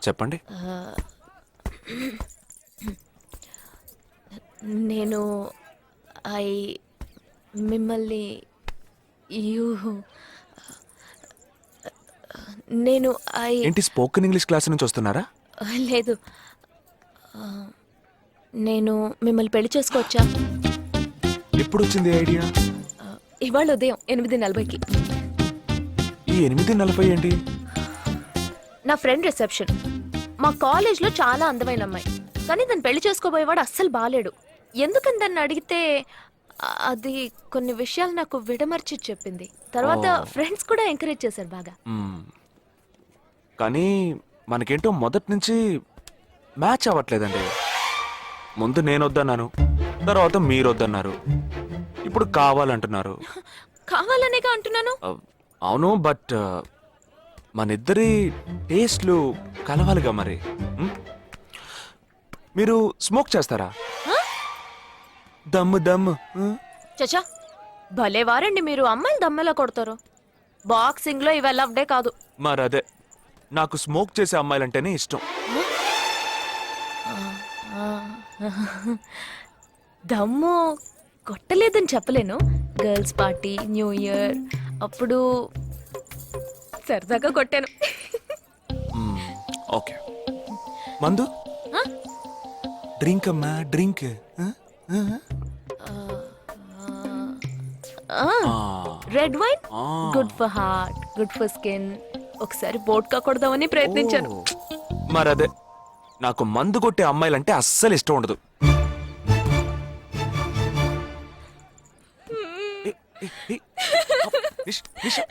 చెప్పండి. నేను మిమ్మల్ని యూ నేను ఏంటి స్పోకెన్ ఇంగ్లీష్ క్లాస్ నుంచి వస్తున్నారా? లేదు, నేను మిమ్మల్ని పెళ్లి చేసుకోవచ్చా? ఎప్పుడు వచ్చింది ఐడియా? ఇవాళ ఉదయం 8:40కి. ఈ 8:40 ఏంటి? నా ఫ్రెండ్ రిసెప్షన్. మా కాలేజ్లో చాలా అందమైన అమ్మాయి, కానీ దాన్ని పెళ్లి చేసుకోబోయేవాడు అస్సలు బాలేడు. ఎందుకని దాన్ని అడిగితే అది కొన్ని విషయాలు నాకు విడమర్చి చెప్పింది. తర్వాత ఫ్రెండ్స్ కూడా ఎంకరేజ్ చేశారు బాగా. కానీ మనకేంటో మొదటి నుంచి మ్యాచ్ అవ్వట్లేదండి. ముందు నేను వద్దన్నాను, తర్వాత మీరు వద్దన్నారు, ఇప్పుడు కావాలంటున్నారు. కావాలనేగా అంటున్నాను. అవును, బట్ మనిద్దరి టేస్ట్లు కలవాలిగా మరి. మీరు స్మోక్ చేస్తారా? దమ్ము దమ్ము. చచా, భలే వారండి మీరు. అమ్మాయిలు దమ్మెలా కొడతారు. బాక్సింగ్ లో ఇవి లవ్డే కాదు. మరదే, నాకు స్మోక్ చేసే అమ్మాయిలంటేనే ఇష్టం. దమ్ము కొట్టలేదని చెప్పలేను. గర్ల్స్ పార్టీ, న్యూ ఇయర్ అప్పుడు సరదాగా కొట్టాను. ఓకే, మందు డ్రింక్ అమ్మా, drink. Red wine good for heart, good for skin. ఒకసారి బోట్కా కొడదామని ప్రయత్నించాను. మరదే, నాకు మందు కొట్టే అమ్మాయిలంటే అస్సలు ఇష్టం ఉండదు.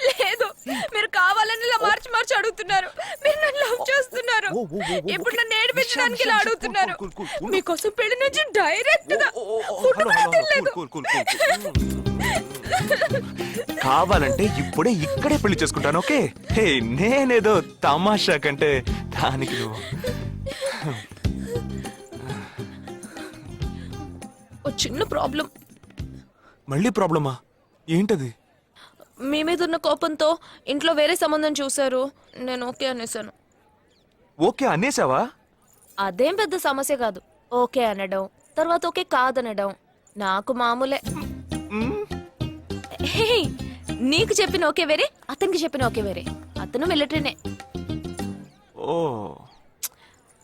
లేదు, మీరు కావాలని ఇలా మార్చి మార్చి అడుగుతున్నారు. మీరు నన్ను లవ్ చేస్తున్నారు. ఇప్పుడు నన్ను ఏడిపించడానికి ఇలా అడుగుతున్నారు. మీకోసం పెళ్లి నుంచి డైరెక్ట్ గా కావాలంటే ఇప్పుడే ఇక్కడే పెళ్లి చేసుకుంటాను. ఓకే, హే, నేనేదో తమాషా కంటే దానికి నువ్వు. ఓ చిన్న ప్రాబ్లం. మళ్ళీ ప్రాబ్లమా? ఏంటది? మీ మీద ఉన్న కోపంతో ఇంట్లో వేరే సంబంధం చూశారు. నేను ఓకే అనేసాను. ఓకే అనేసావా? అదేం పెద్ద సమస్య కాదు. ఓకే అనడం, తర్వాత ఓకే కాదనడం నాకు మామూలే. హే, నీకు చెప్పిన ఓకే వేరే, అతనికి చెప్పిన ఓకే వేరే. అతను మిలిటరీనే. ఓ,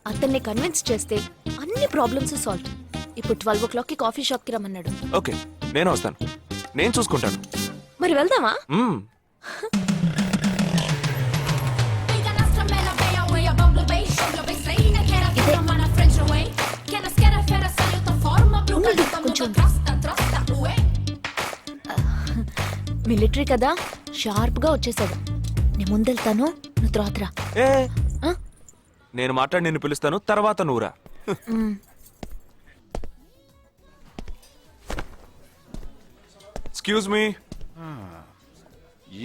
అతన్ని కన్విన్స్ చేస్తే అన్ని ప్రాబ్లమ్స్ సాల్వ్. ఇప్పుడు 12 o'clockకి కాఫీ షాప్కి రమ్మన్నాడు. ఓకే, నేను వస్తాను, నేను చూసుకుంటాను. మరి వెళ్దామా? మిలిటరీ కదా, షార్ప్ గా వచ్చేసాడు. నేను ముందెళ్తాను, నువ్వు తర్వాత రా. నేను మాట్లాడి నిన్ను పిలుస్తాను, తర్వాత నువ్వురా. Excuse me.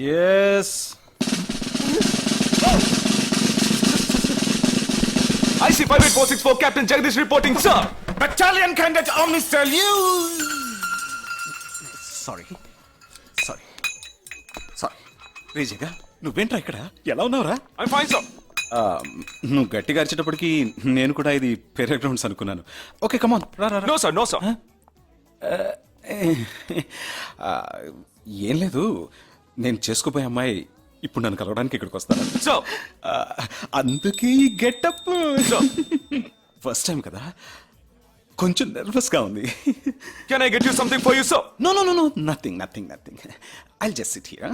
Yes. IC 58464 Captain Jagdish reporting, sir. Battalion Cadet Omni salute. Sorry. రేజేగా, నువ్వేంట్రా ఇక్కడ? ఎలా ఉన్నావురా? I'm fine, sir. నువ్వు గట్టిగా అరిచేటప్పటికి నేను కూడా ఇది పేరే గ్రౌండ్స్ అనుకున్నాను. ఓకే, కమాన్ రా. No, sir. No, sir. ఏం లేదు, నేను చేసుకోపోయే అమ్మాయి ఇప్పుడు నన్ను కలవడానికి ఇక్కడికి వస్తాను. So, అందుకే ఈ గెటప్. ఫస్ట్ టైం కదా, కొంచెం నర్వస్ గా ఉంది. can I get you something for you, sir? No, nothing. I'll just sit here.